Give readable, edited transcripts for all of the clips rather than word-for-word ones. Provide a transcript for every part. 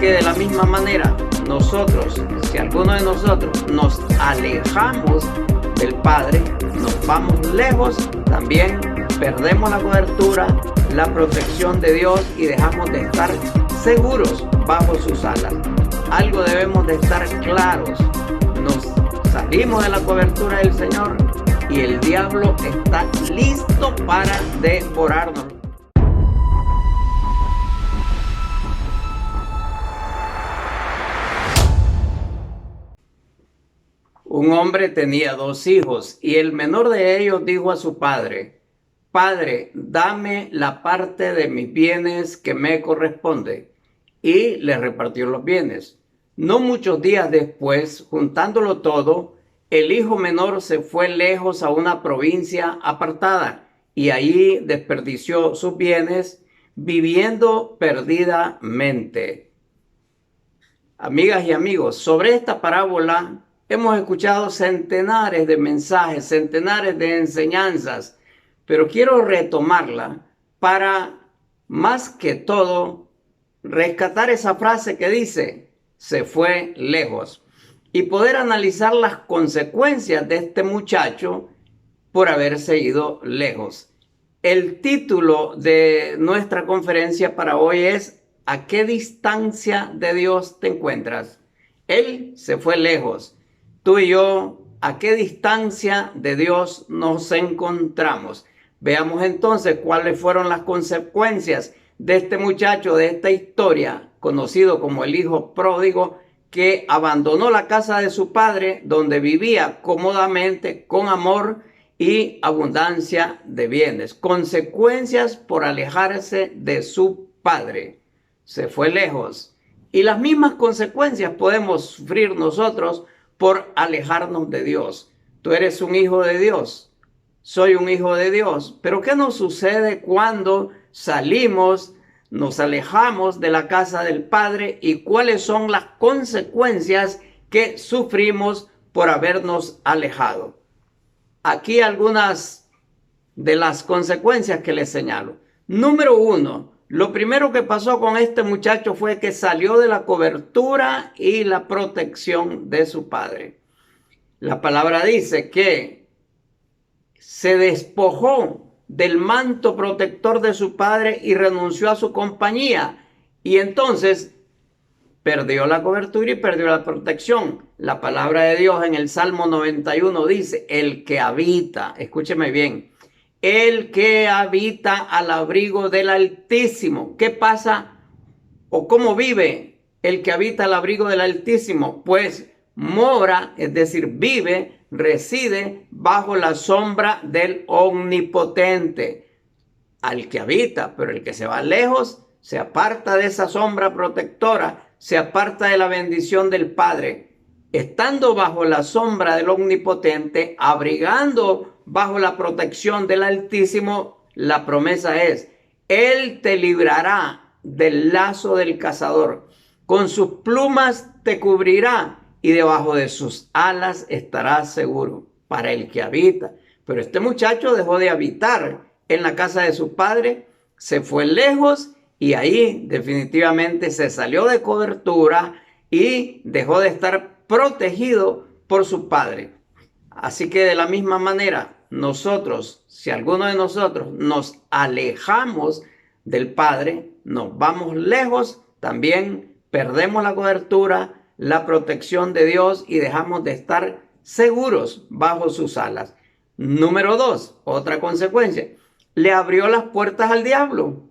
que de la misma manera, nosotros, si alguno de nosotros nos alejamos del Padre, nos vamos lejos, también perdemos la cobertura, la protección de Dios y dejamos de estar seguros bajo sus alas. Algo debemos de estar claros: nos salimos de la cobertura del Señor y el diablo está listo para devorarnos. Un hombre tenía 2 hijos y el menor de ellos dijo a su padre: Padre, dame la parte de mis bienes que me corresponde. Y le repartió los bienes. No muchos días después, juntándolo todo, el hijo menor se fue lejos a una provincia apartada y allí desperdició sus bienes viviendo perdidamente. Amigas y amigos, sobre esta parábola hemos escuchado centenares de mensajes, centenares de enseñanzas, pero quiero retomarla para, más que todo, rescatar esa frase que dice: se fue lejos, y poder analizar las consecuencias de este muchacho por haberse ido lejos. El título de nuestra conferencia para hoy es: ¿a qué distancia de Dios te encuentras? Él se fue lejos. Tú y yo, ¿a qué distancia de Dios nos encontramos? Veamos entonces cuáles fueron las consecuencias de este muchacho, de esta historia, conocido como el hijo pródigo, que abandonó la casa de su padre, donde vivía cómodamente, con amor y abundancia de bienes. Consecuencias por alejarse de su padre. Se fue lejos. Y las mismas consecuencias podemos sufrir nosotros por alejarnos de Dios. Tú eres un hijo de Dios. Soy un hijo de Dios. Pero ¿qué nos sucede cuando salimos, nos alejamos de la casa del Padre, y cuáles son las consecuencias que sufrimos por habernos alejado? Aquí algunas de las consecuencias que les señalo. Número 1, lo primero que pasó con este muchacho fue que salió de la cobertura y la protección de su padre. La palabra dice que se despojó del manto protector de su padre y renunció a su compañía. Y entonces perdió la cobertura y perdió la protección. La palabra de Dios en el Salmo 91 dice: el que habita, escúcheme bien, el que habita al abrigo del Altísimo. ¿Qué pasa o cómo vive el que habita al abrigo del Altísimo? Pues mora, es decir, vive, reside bajo la sombra del Omnipotente. Al que habita, pero el que se va lejos, se aparta de esa sombra protectora, se aparta de la bendición del Padre. Estando bajo la sombra del Omnipotente, abrigando bajo la protección del Altísimo, la promesa es: Él te librará del lazo del cazador, con sus plumas te cubrirá y debajo de sus alas estarás seguro. Para el que habita. Pero este muchacho dejó de habitar en la casa de su padre, se fue lejos y ahí definitivamente se salió de cobertura y dejó de estar protegido por su padre. Así que de la misma manera, nosotros, si alguno de nosotros nos alejamos del Padre, nos vamos lejos, también perdemos la cobertura, la protección de Dios y dejamos de estar seguros bajo sus alas. Número 2, otra consecuencia: le abrió las puertas al diablo.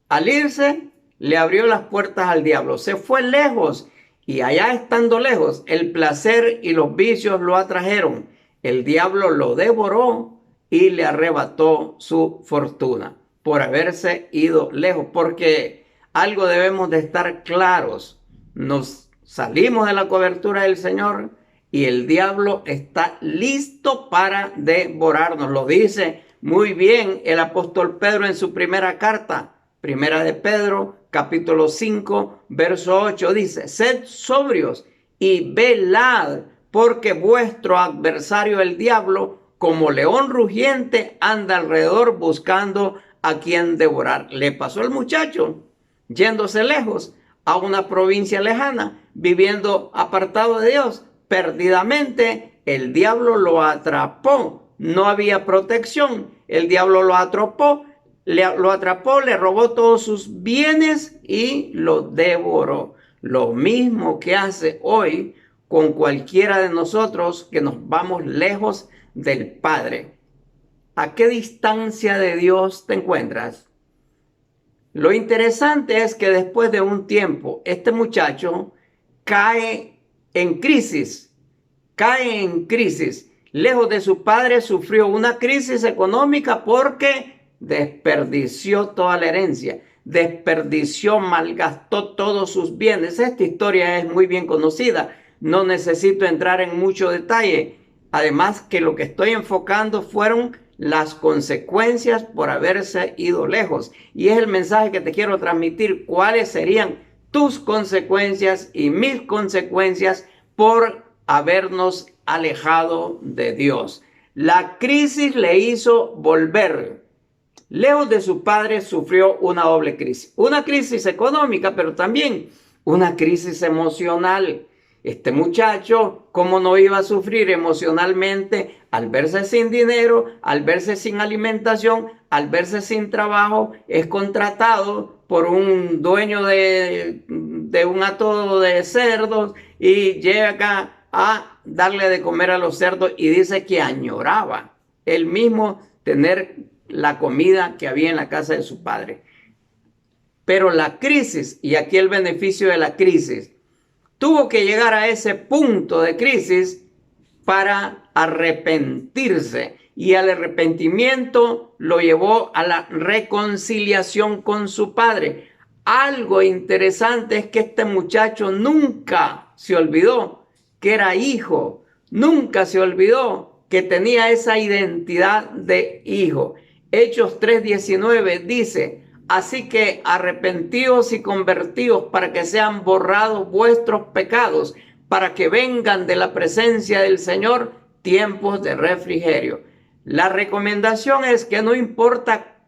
Al irse, le abrió las puertas al diablo. Se fue lejos y allá, estando lejos, el placer y los vicios lo atrajeron. El diablo lo devoró y le arrebató su fortuna por haberse ido lejos. Porque algo debemos de estar claros: nos salimos de la cobertura del Señor y el diablo está listo para devorarnos. Lo dice muy bien el apóstol Pedro en su primera carta, primera de Pedro, capítulo 5, verso 8, dice: sed sobrios y velad, porque vuestro adversario el diablo, como león rugiente, anda alrededor buscando a quien devorar. Le pasó al muchacho, yéndose lejos. a una provincia lejana, viviendo apartado de Dios. Perdidamente, el diablo lo atrapó. No había protección. El diablo lo atrapó, le robó todos sus bienes y lo devoró. Lo mismo que hace hoy con cualquiera de nosotros que nos vamos lejos del Padre. ¿A qué distancia de Dios te encuentras? Lo interesante es que después de un tiempo, este muchacho cae en crisis. Lejos de su padre, sufrió una crisis económica porque desperdició toda la herencia, malgastó todos sus bienes. Esta historia es muy bien conocida, no necesito entrar en mucho detalle. Además que lo que estoy enfocando fueron las consecuencias por haberse ido lejos. Y es el mensaje que te quiero transmitir, cuáles serían tus consecuencias y mis consecuencias por habernos alejado de Dios. La crisis le hizo volver. Lejos de su padre sufrió una doble crisis. Una crisis económica, pero también una crisis emocional. Este muchacho, ¿cómo no iba a sufrir emocionalmente al verse sin dinero, al verse sin alimentación, al verse sin trabajo? Es contratado por un dueño de un hato de cerdos y llega a darle de comer a los cerdos y dice que añoraba él mismo tener la comida que había en la casa de su padre. Pero la crisis, y aquí el beneficio de la crisis, tuvo que llegar a ese punto de crisis para arrepentirse. Y al arrepentimiento lo llevó a la reconciliación con su padre. Algo interesante es que este muchacho nunca se olvidó que era hijo. Nunca se olvidó que tenía esa identidad de hijo. Hechos 3:19 dice: así que arrepentíos y convertíos para que sean borrados vuestros pecados, para que vengan de la presencia del Señor tiempos de refrigerio. La recomendación es que no importa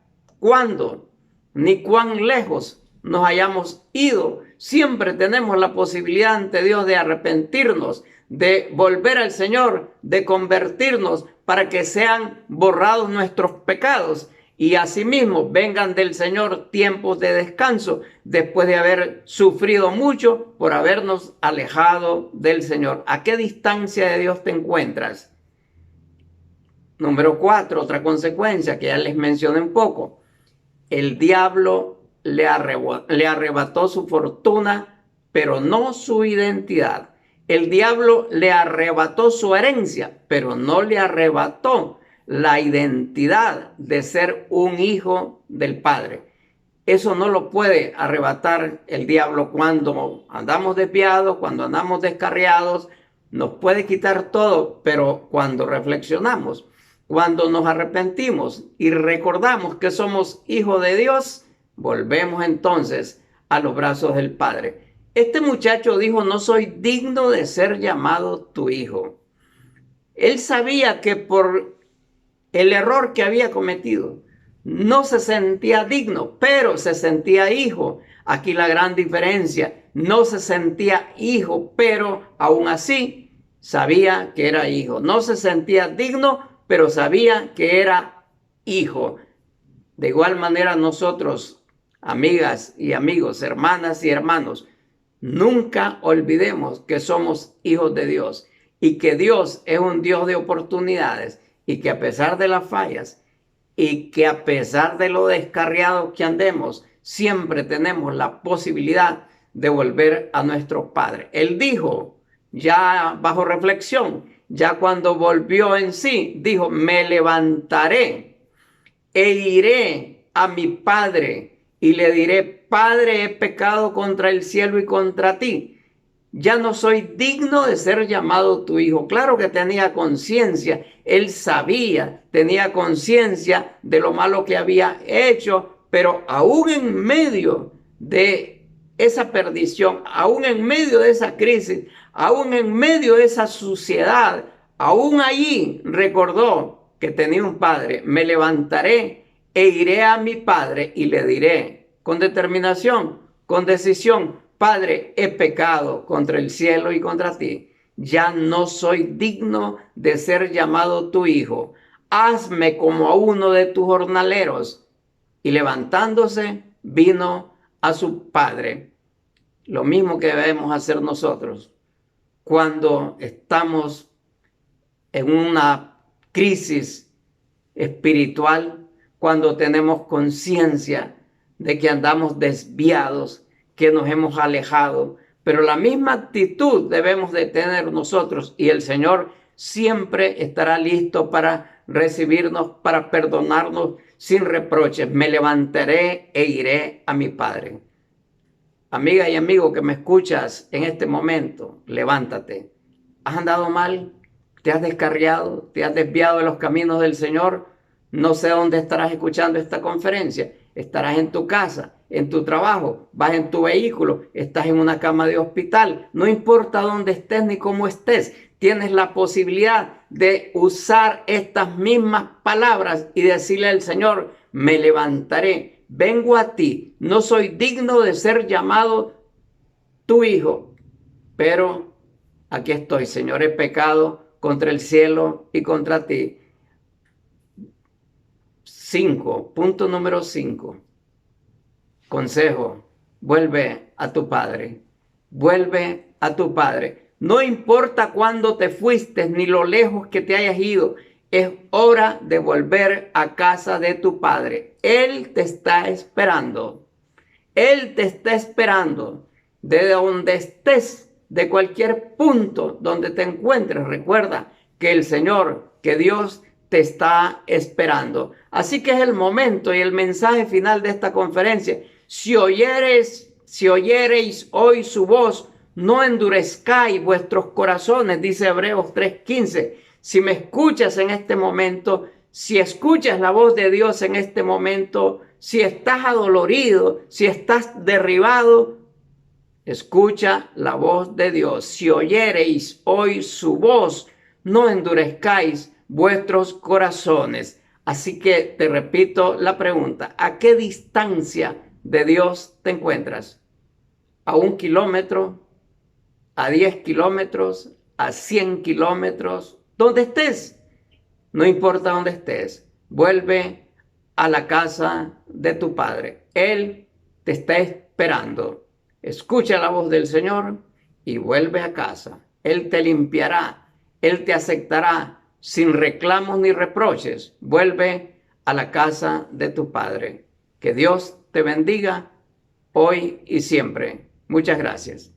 cuándo ni cuán lejos nos hayamos ido, siempre tenemos la posibilidad ante Dios de arrepentirnos, de volver al Señor, de convertirnos para que sean borrados nuestros pecados. Y asimismo vengan del Señor tiempos de descanso después de haber sufrido mucho por habernos alejado del Señor. ¿A qué distancia de Dios te encuentras? Número 4, otra consecuencia que ya les mencioné un poco. El diablo le arrebató su fortuna, pero no su identidad. El diablo le arrebató su herencia, pero no le arrebató la identidad de ser un hijo del Padre. Eso no lo puede arrebatar el diablo cuando andamos desviados, cuando andamos descarriados. Nos puede quitar todo, pero cuando reflexionamos, cuando nos arrepentimos y recordamos que somos hijos de Dios, volvemos entonces a los brazos del Padre. Este muchacho dijo: no soy digno de ser llamado tu hijo. Él sabía que por el error que había cometido no se sentía digno, pero se sentía hijo. Aquí la gran diferencia: no se sentía hijo, pero aún así sabía que era hijo. No se sentía digno, pero sabía que era hijo. De igual manera nosotros, amigas y amigos, hermanas y hermanos, nunca olvidemos que somos hijos de Dios y que Dios es un Dios de oportunidades, y que a pesar de las fallas y que a pesar de lo descarriados que andemos, siempre tenemos la posibilidad de volver a nuestro Padre. Él dijo, ya bajo reflexión, ya cuando volvió en sí, dijo: me levantaré e iré a mi padre y le diré: Padre, he pecado contra el cielo y contra ti. Ya no soy digno de ser llamado tu hijo. Claro que tenía conciencia, él sabía, tenía conciencia de lo malo que había hecho, pero aún en medio de esa perdición, aún en medio de esa crisis, aún en medio de esa suciedad, aún allí recordó que tenía un padre. Me levantaré e iré a mi padre y le diré, con determinación, con decisión: Padre, he pecado contra el cielo y contra ti. Ya no soy digno de ser llamado tu hijo. Hazme como a uno de tus jornaleros. Y levantándose, vino a su padre. Lo mismo que debemos hacer nosotros cuando estamos en una crisis espiritual, cuando tenemos conciencia de que andamos desviados, que nos hemos alejado, pero la misma actitud debemos de tener nosotros, y el Señor siempre estará listo para recibirnos, para perdonarnos sin reproches. Me levantaré e iré a mi Padre. Amiga y amigo que me escuchas en este momento, levántate. ¿Has andado mal? ¿Te has descarriado? ¿Te has desviado de los caminos del Señor? No sé dónde estarás escuchando esta conferencia. Estarás en tu casa, en tu trabajo, vas en tu vehículo, estás en una cama de hospital. No importa dónde estés ni cómo estés, tienes la posibilidad de usar estas mismas palabras y decirle al Señor: me levantaré, vengo a ti, no soy digno de ser llamado tu hijo, pero aquí estoy, Señor, he pecado contra el cielo y contra ti. 5, punto número 5. Consejo: vuelve a tu Padre. Vuelve a tu Padre. No importa cuándo te fuiste ni lo lejos que te hayas ido, es hora de volver a casa de tu Padre. Él te está esperando. Él te está esperando. De donde estés, de cualquier punto donde te encuentres, recuerda que el Señor, que Dios te está esperando. Así que es el momento y el mensaje final de esta conferencia. Si oyereis hoy su voz, no endurezcáis vuestros corazones, dice Hebreos 3:15. Si me escuchas en este momento, si escuchas la voz de Dios en este momento, si estás adolorido, si estás derribado, escucha la voz de Dios. Si oyereis hoy su voz, no endurezcáis vuestros corazones. Así que te repito la pregunta: ¿a qué distancia de Dios te encuentras? ¿A 1 kilómetro? ¿A 10 kilómetros? ¿A 100 kilómetros? ¿Dónde estés? No importa dónde estés, vuelve a la casa de tu Padre. Él te está esperando. Escucha la voz del Señor y vuelve a casa. Él te limpiará, Él te aceptará sin reclamos ni reproches. Vuelve a la casa de tu Padre. Que Dios te bendiga hoy y siempre. Muchas gracias.